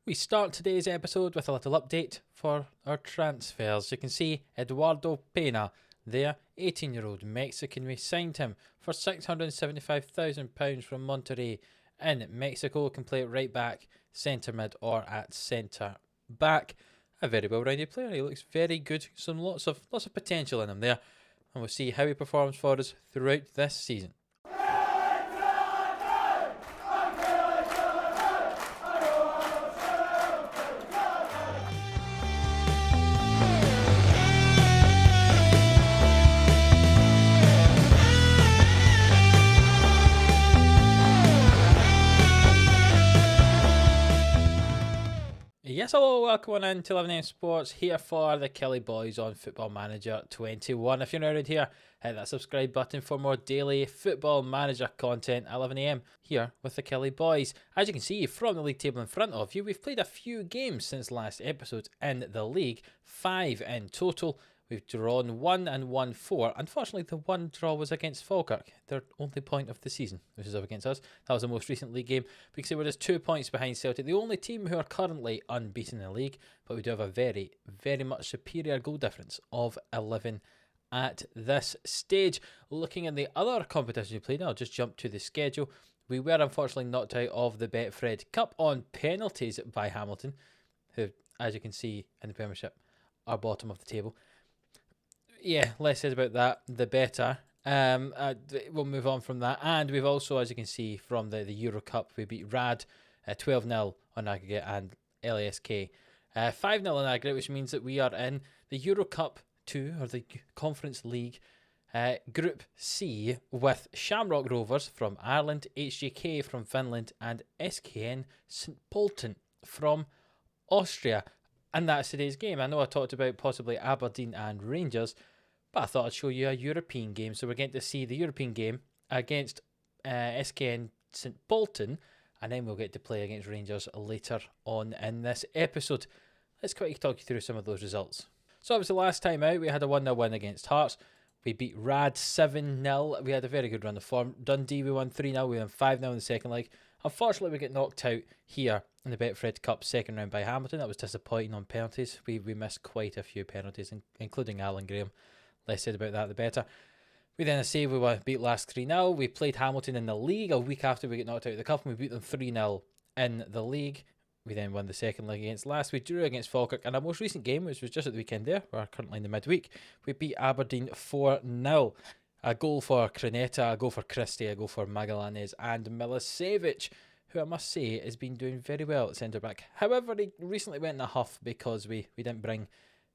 We start today's episode with a little update for our transfers. You can see Eduardo Pena there, 18-year-old Mexican. We signed him for £675,000 from Monterrey in Mexico. Can play right back, centre mid or at centre back. A very well-rounded player. He looks very good. Some lots of potential in him there. And we'll see how he performs for us throughout this season. Yes, hello, welcome on in to 11am Sports, here for the Killie boys on Football Manager 21. If you're new around here, hit that subscribe button for more daily Football Manager content at 11am here with the Killie boys. As you can see from the league table in front of you, we've played a few games since last episode in the league, 5 in total. We've drawn 1 and won 4. Unfortunately, the one draw was against Falkirk, their only point of the season, which is up against us. That was the most recent league game. We can say we're just 2 points behind Celtic, the only team who are currently unbeaten in the league, but we do have a very, very much superior goal difference of 11 at this stage. Looking at the other competitions we played, I'll just jump to the schedule. We were unfortunately knocked out of the Betfred Cup on penalties by Hamilton, who, as you can see in the Premiership, are bottom of the table. Yeah, less said about that, the better. We'll move on from that. And we've also, as you can see from the Euro Cup, we beat Rad 12-0 on aggregate and LASK 5-0 on aggregate, which means that we are in the Euro Cup 2, or the Conference League Group C, with Shamrock Rovers from Ireland, HJK from Finland, and SKN St Pölten from Austria. And that's today's game. I know I talked about possibly Aberdeen and Rangers, but I thought I'd show you a European game. So we're getting to see the European game against SKN St Pölten, and then we'll get to play against Rangers later on in this episode. Let's quickly talk you through some of those results. So obviously last time out we had a 1-0 win against Hearts. We beat Rad 7-0. We had a very good run of form. Dundee we won 3-0. We won 5-0 in the second leg. Unfortunately, we get knocked out here in the Betfred Cup second round by Hamilton. That was disappointing on penalties. We missed quite a few penalties, including Alan Graham. Less said about that, the better. We then we beat last 3-0. We played Hamilton in the league a week after we get knocked out of the cup, and we beat them 3-0 in the league. We then won the second leg against last. We drew against Falkirk, and our most recent game, which was just at the weekend there, we're currently in the midweek, we beat Aberdeen 4-0. A goal for Creneta, a goal for Christie, a goal for Magallanes and Milicevic, who I must say has been doing very well at centre-back. However, he recently went in a huff because we didn't bring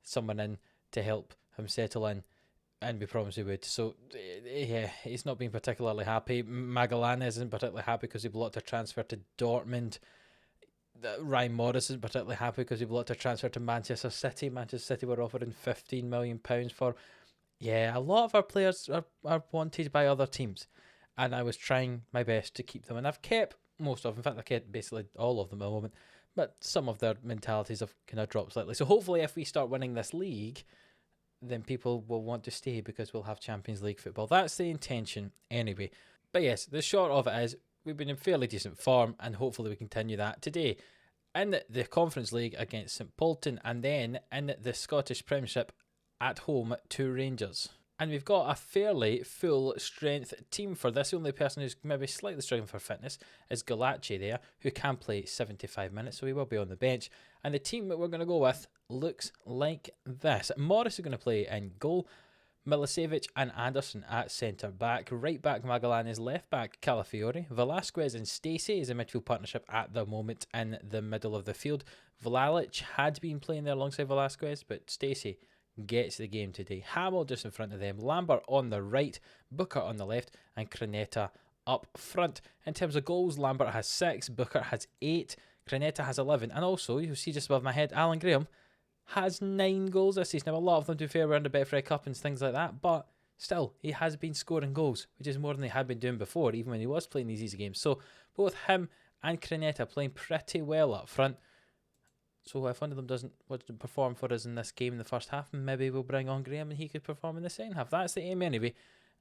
someone in to help him settle in, and we promised we would. So, yeah, he's not been particularly happy. Magallanes isn't particularly happy because he blocked a transfer to Dortmund. Ryan Morris isn't particularly happy because he blocked a transfer to Manchester City. Manchester City were offering £15 million for... Yeah, a lot of our players are wanted by other teams, and I was trying my best to keep them, and I've kept most of them. In fact, I've kept basically all of them at the moment, but some of their mentalities have kind of dropped slightly. So hopefully if we start winning this league, then people will want to stay because we'll have Champions League football. That's the intention anyway. But yes, the short of it is we've been in fairly decent form, and hopefully we continue that today in the Conference League against St Pölten, and then in the Scottish Premiership at home to Rangers. And we've got a fairly full strength team for this. The only person who's maybe slightly struggling for fitness is Galachi there, who can play 75 minutes, so he will be on the bench. And the team that we're going to go with looks like this. Morris is going to play in goal, Milicevic and Anderson at centre back, right back Magallanes, left back Calafiori, Velasquez and Stacey is a midfield partnership at the moment in the middle of the field. Vlalic had been playing there alongside Velasquez, but Stacey gets the game today. Hamill just in front of them, Lambert on the right, Booker on the left, and Creneta up front. In terms of goals, Lambert has 6, Booker has 8, Creneta has 11, and also, you'll see just above my head, Alan Graham has 9 goals this season. Now, a lot of them, to be fair, were in the Betfred Cup and things like that, but still, he has been scoring goals, which is more than he had been doing before, even when he was playing these easy games. So, both him and Creneta playing pretty well up front. So if one of them doesn't perform for us in this game in the first half, maybe we'll bring on Graham and he could perform in the second half. That's the aim anyway,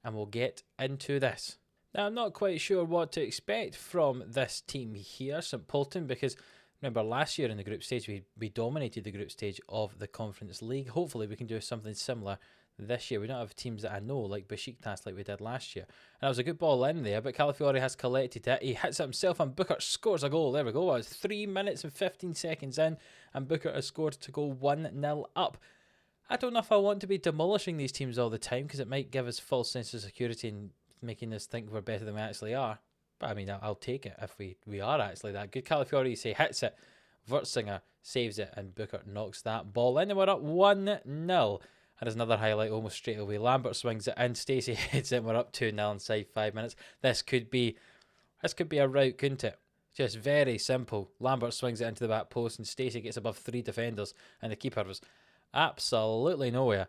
and we'll get into this. Now, I'm not quite sure what to expect from this team here, St Pölten, because Remember last year in the group stage, we dominated the group stage of the Conference League. Hopefully we can do something similar this year. We don't have teams that I know like Besiktas like we did last year. And that was a good ball in there, but Calafiori has collected it. He hits it himself and Booker scores a goal. There we go. It was 3 minutes and 15 seconds in and Booker has scored to go 1-0 up. I don't know if I want to be demolishing these teams all the time because it might give us false sense of security and making us think we're better than we actually are. But I mean, I'll take it if we are actually that good. Calafiori, you say, hits it. Wurtzinger saves it and Booker knocks that ball in and we're up 1-0. And there's another highlight almost straight away. Lambert swings it in. Stacey hits it and we're up 2-0 inside 5 minutes. This could be a rout, couldn't it? Just very simple. Lambert swings it into the back post and Stacey gets above 3 defenders and the keeper was absolutely nowhere.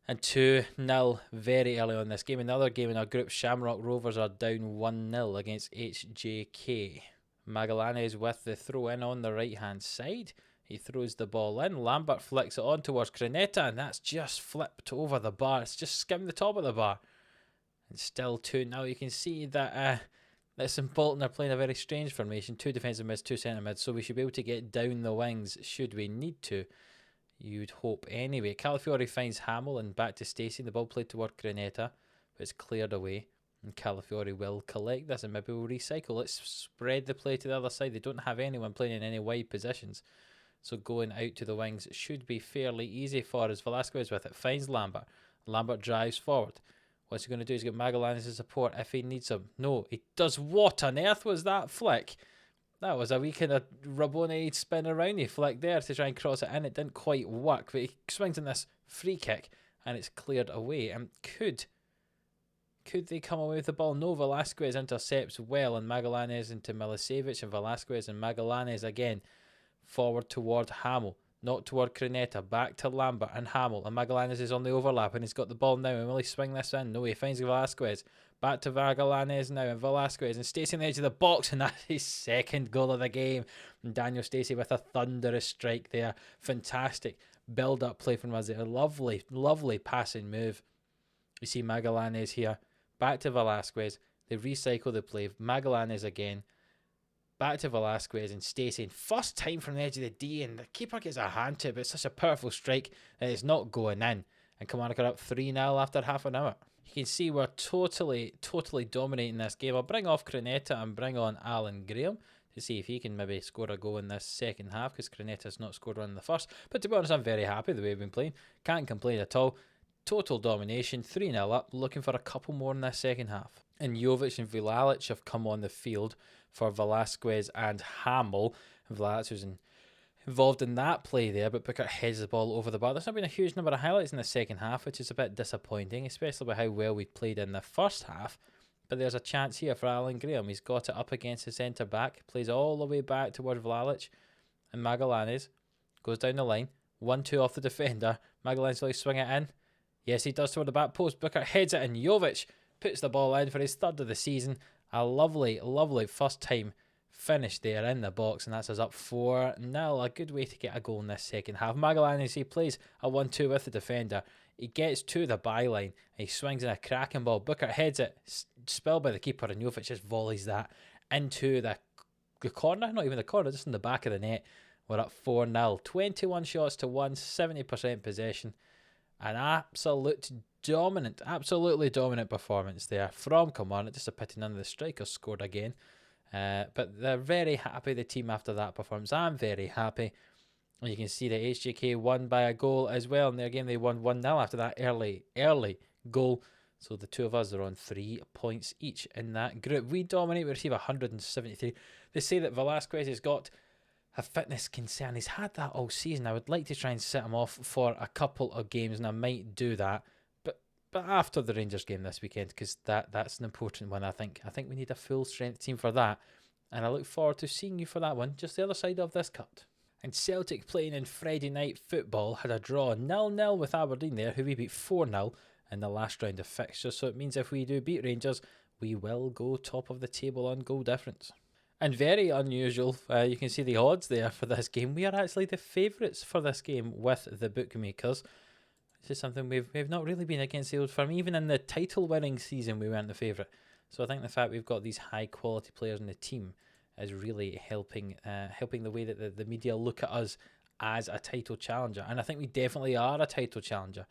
And 2-0 very early on this game. Another game in our group, Shamrock Rovers are down 1-0 against HJK. Magallanes with the throw in on the right hand side. He throws the ball in. Lambert flicks it on towards Graneta and that's just flipped over the bar. It's just skimmed the top of the bar. And still 2-0. You can see that St Bolton are playing a very strange formation. 2 defensive mids, 2 centre mids. So we should be able to get down the wings should we need to. You'd hope anyway. Calafiori finds Hamill and back to Stacey. The ball played toward Graneta, but it's cleared away. And Calafiori will collect this and maybe we'll recycle. Let's spread the play to the other side. They don't have anyone playing in any wide positions. So going out to the wings should be fairly easy for us. Velasquez with it. Finds Lambert. Lambert drives forward. What's he going to do? He's got Magallanes' support if he needs him. No, he does. What on earth was that flick? That was a wee kind of Rabone spin around. He flicked there to try and cross it in. It didn't quite work, but he swings in this free kick and it's cleared away. And could they come away with the ball? No, Velasquez intercepts well and Magallanes into Milicevic and Velasquez and Magallanes again forward toward Hamill. Not toward Graneta, back to Lambert and Hamill. And Magallanes is on the overlap and he's got the ball now. And will he swing this in? No, he finds Velasquez. Back to Magallanes now and Velasquez and Stacey on the edge of the box. And that's his second goal of the game. And Daniel Stacey with a thunderous strike there. Fantastic build-up play from us there. Lovely, lovely passing move. You see Magallanes here. Back to Velasquez. They recycle the play. Magallanes again. Back to Velasquez and Stacey. First time from the edge of the D and the keeper gets a hand to it, but it's such a powerful strike that it's not going in. And Kilmarnock are up 3-0 after half an hour. You can see we're totally dominating this game. I'll bring off Graneta and bring on Alan Graham to see if he can maybe score a goal in this second half because Graneta's not scored one in the first. But to be honest, I'm very happy the way we've been playing. Can't complain at all. Total domination, 3-0 up, looking for a couple more in this second half. And Jovic and Vlalic have come on the field for Velasquez and Hamill. And Vlalic was involved in that play there, but Booker heads the ball over the bar. There's not been a huge number of highlights in the second half, which is a bit disappointing, especially with how well we played in the first half. But there's a chance here for Alan Graham. He's got it up against the centre back, plays all the way back towards Vlalic, and Magallanes goes down the line. 1-2 off the defender. Magallanes will he swing it in? Yes, he does toward the back post. Booker heads it and Jovic puts the ball in for his third of the season. A lovely, lovely first time finish there in the box, and that's us up 4-0. A good way to get a goal in this second half. Magallanes, he plays a 1-2 with the defender. He gets to the byline and he swings in a cracking ball. Booker heads it, spilled by the keeper, and Jovic just volleys that into the corner. Not even the corner, just in the back of the net. We're up 4-0. 21 shots to 1, 70% possession. An absolutely dominant performance there from Kilmarnock. Just a pity none of the strikers scored again. But they're very happy, the team, after that performance. I'm very happy. And you can see that HJK won by a goal as well. In their game, they won 1-0 after that early goal. So the two of us are on 3 points each in that group. We dominate. We receive 173. They say that Velasquez has got a fitness concern. He's had that all season. I would like to try and set him off for a couple of games, and I might do that. But after the Rangers game this weekend, because that's an important one, I think. I think we need a full strength team for that. And I look forward to seeing you for that one, just the other side of this cut. And Celtic, playing in Friday night football, had a draw 0-0 with Aberdeen there, who we beat 4-0 in the last round of fixtures. So it means if we do beat Rangers, we will go top of the table on goal difference. And very unusual, you can see the odds there for this game. We are actually the favourites for this game with the bookmakers. This is something we've not really been against the old firm. Even in the title-winning season, we weren't the favourite. So I think the fact we've got these high-quality players in the team is really helping the way that the media look at us as a title challenger. And I think we definitely are a title challenger.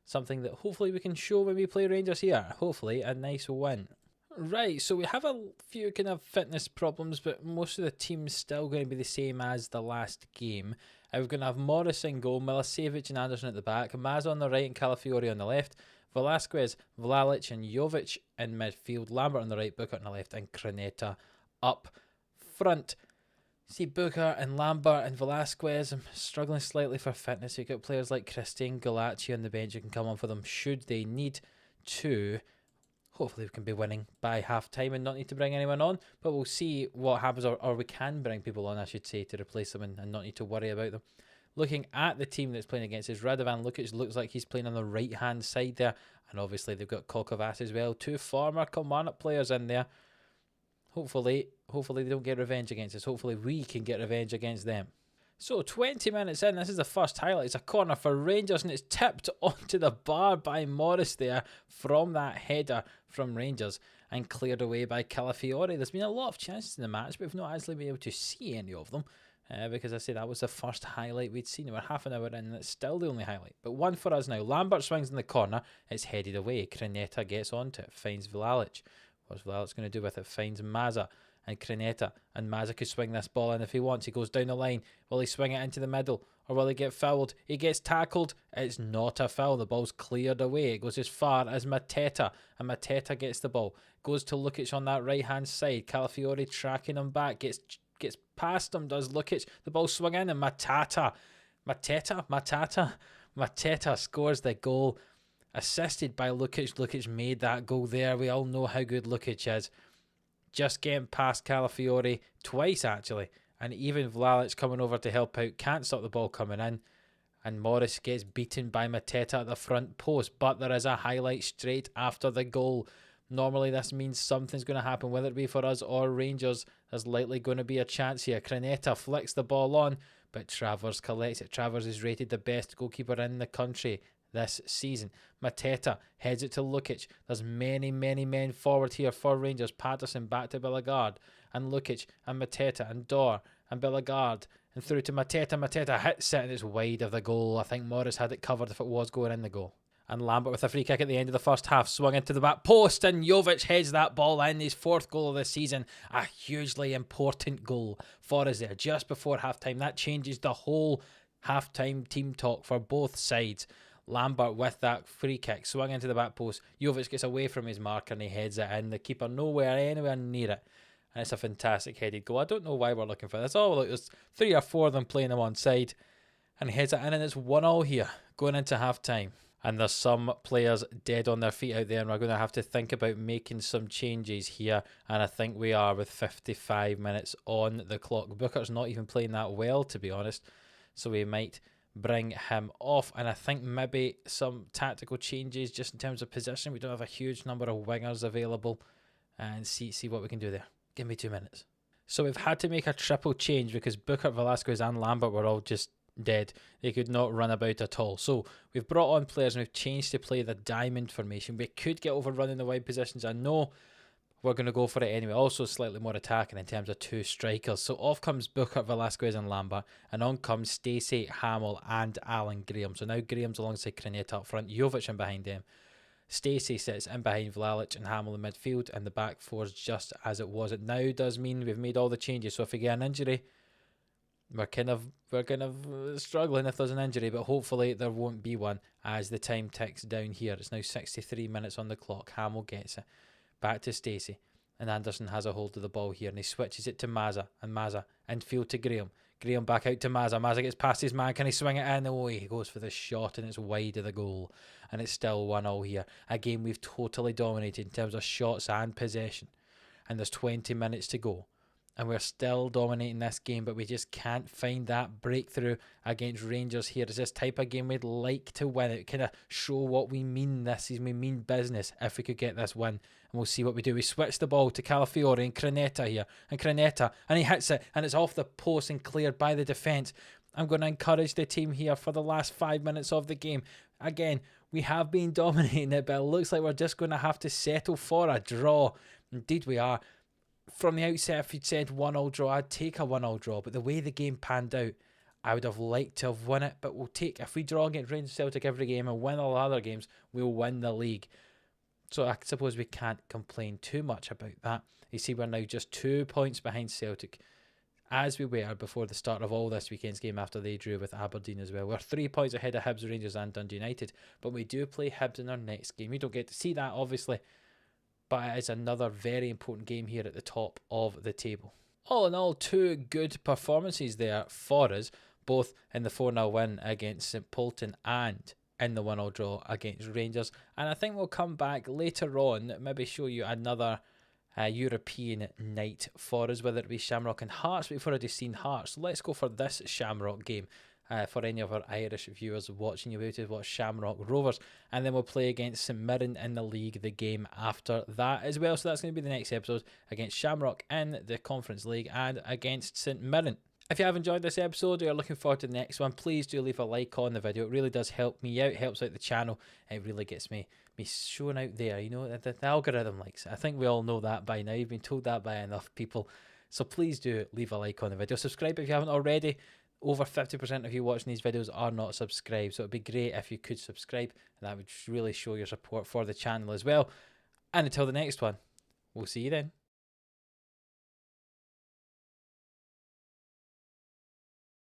Something that hopefully we can show when we play Rangers here. Hopefully a nice win. Right, so we have a few kind of fitness problems, but most of the team's still going to be the same as the last game. We're going to have Morris in goal, Milicevic and Anderson at the back, Maz on the right and Calafiori on the left, Velasquez, Vlalic and Jovic in midfield, Lambert on the right, Booker on the left and Craneta up front. See Booker and Lambert and Velasquez, I'm struggling slightly for fitness. You've got players like Christian Galacci on the bench who can come on for them should they need to. Hopefully we can be winning by half time and not need to bring anyone on, but we'll see what happens, or we can bring people on, I should say, to replace them and not need to worry about them. Looking at the team that's playing against us, Radovan Lukic looks like he's playing on the right hand side there, and obviously they've got Kolkovac as well, two former Kilmarnock players in there. Hopefully they don't get revenge against us. Hopefully we can get revenge against them. So 20 minutes in, this is the first highlight. It's a corner for Rangers and it's tipped onto the bar by Morris there from that header from Rangers and cleared away by Calafiori. There's been a lot of chances in the match, but we've not actually been able to see any of them because I say that was the first highlight we'd seen. We're half an hour in and it's still the only highlight. But one for us now. Lambert swings in the corner. It's headed away. Craneta gets onto it. Finds Vlalic. What's Vlalic going to do with it? Finds Mazza and Craneta, and Mazza could swing this ball in if he wants. He goes down the line. Will he swing it into the middle or will he get fouled? He gets tackled. It's not a foul. The ball's cleared away. It goes as far as Mateta, and Mateta gets the ball. Goes to Lukic on that right hand side. Calafiori tracking him back. Gets past him. Does Lukic? The ball swung in and Mateta scores the goal. Assisted by Lukic. Lukic made that goal there. We all know how good Lukic is. Just getting past Calafiori twice actually, and even Vlalic coming over to help out can't stop the ball coming in, and Morris gets beaten by Mateta at the front post, but there is a highlight straight after the goal. Normally this means something's going to happen, whether it be for us or Rangers. There's likely going to be a chance here. Craneta flicks the ball on, but Travers collects it. Travers is rated the best goalkeeper in the country this season. Mateta heads it to Lukic. There's many men forward here for Rangers. Patterson back to Bellegarde and Lukic and Mateta and Dor and Bellegarde and through to Mateta. Mateta hits it and it's wide of the goal. I think Morris had it covered if it was going in the goal. And Lambert with a free kick at the end of the first half swung into the back post and Jovic heads that ball in. His fourth goal of the season. A hugely important goal for us there just before half-time. That changes the whole half-time team talk for both sides. Lambert with that free kick swung into the back post. Jovic gets away from his marker and he heads it in. The keeper anywhere near it. And it's a fantastic headed goal. I don't know why we're looking for this. Oh, look, there's 3 or 4 of them playing them on side. And he heads it in and it's 1-1 here going into half time. And there's some players dead on their feet out there and we're going to have to think about making some changes here. And I think we are with 55 minutes on the clock. Booker's not even playing that well, to be honest. So we might bring him off, and I think maybe some tactical changes just in terms of position. We don't have a huge number of wingers available, and see what we can do there. Give me 2 minutes. So we've had to make a triple change because Booker, Velasquez and Lambert were all just dead. They could not run about at all. So we've brought on players and we've changed to play the diamond formation. We could get overrun in the wide positions. I know we're going to go for it anyway. Also slightly more attacking in terms of 2 strikers. So off comes Booker, Velasquez and Lambert. And on comes Stacey, Hamill and Alan Graham. So now Graham's alongside Craneta up front. Jovic in behind them. Stacey sits in behind Vlalic and Hamill in midfield. And the back four's just as it was. It now does mean we've made all the changes. So if we get an injury, we're kind of struggling if there's an injury. But hopefully there won't be one as the time ticks down here. It's now 63 minutes on the clock. Hamill gets it. Back to Stacey, and Anderson has a hold of the ball here, and he switches it to Mazza, and Mazza infield to Graham. Graham back out to Mazza. Mazza gets past his man. Can he swing it in? Oh, he goes for the shot, and it's wide of the goal, and it's still 1-0 here. A game we've totally dominated in terms of shots and possession, and there's 20 minutes to go. And we're still dominating this game, but we just can't find that breakthrough against Rangers here. It's this type of game we'd like to win. It kind of show what we mean this season. We mean business if we could get this win. And we'll see what we do. We switch the ball to Calafiori and Craneta here. And he hits it, and it's off the post and cleared by the defence. I'm going to encourage the team here for the last 5 minutes of the game. Again, we have been dominating it, but it looks like we're just going to have to settle for a draw. Indeed we are. from the outset, if you'd said 1-1 draw, I'd take a 1-1 draw. But the way the game panned out, I would have liked to have won it. But we'll take, if we draw against Rangers Celtic every game and win all the other games, we'll win the league. So I suppose we can't complain too much about that. You see, we're now just 2 points behind Celtic, as we were before the start of all this weekend's game after they drew with Aberdeen as well. We're 3 points ahead of Hibs, Rangers and Dundee United, but we do play Hibs in our next game. We don't get to see that, obviously, but it is another very important game here at the top of the table. All in all, 2 good performances there for us, both in the 4-0 win against St Polten and in the 1-0 draw against Rangers. And I think we'll come back later on, maybe show you another European night for us, whether it be Shamrock and Hearts. We've already seen Hearts. Let's go for this Shamrock game. For any of our Irish viewers watching, you'll be able to watch Shamrock Rovers, and then we'll play against St Mirren in the league the game after that as well. So that's going to be the next episode, against Shamrock in the Conference League and against St Mirren. If you have enjoyed this episode or you're looking forward to the next one, please do leave a like on the video. It really does help me out, helps out the channel. It really gets me shown out there. You know, the algorithm likes it. I think we all know that by now. You've been told that by enough people. So please do leave a like on the video. Subscribe if you haven't already. Over 50% of you watching these videos are not subscribed. So it'd be great if you could subscribe. And that would really show your support for the channel as well. And until the next one, we'll see you then.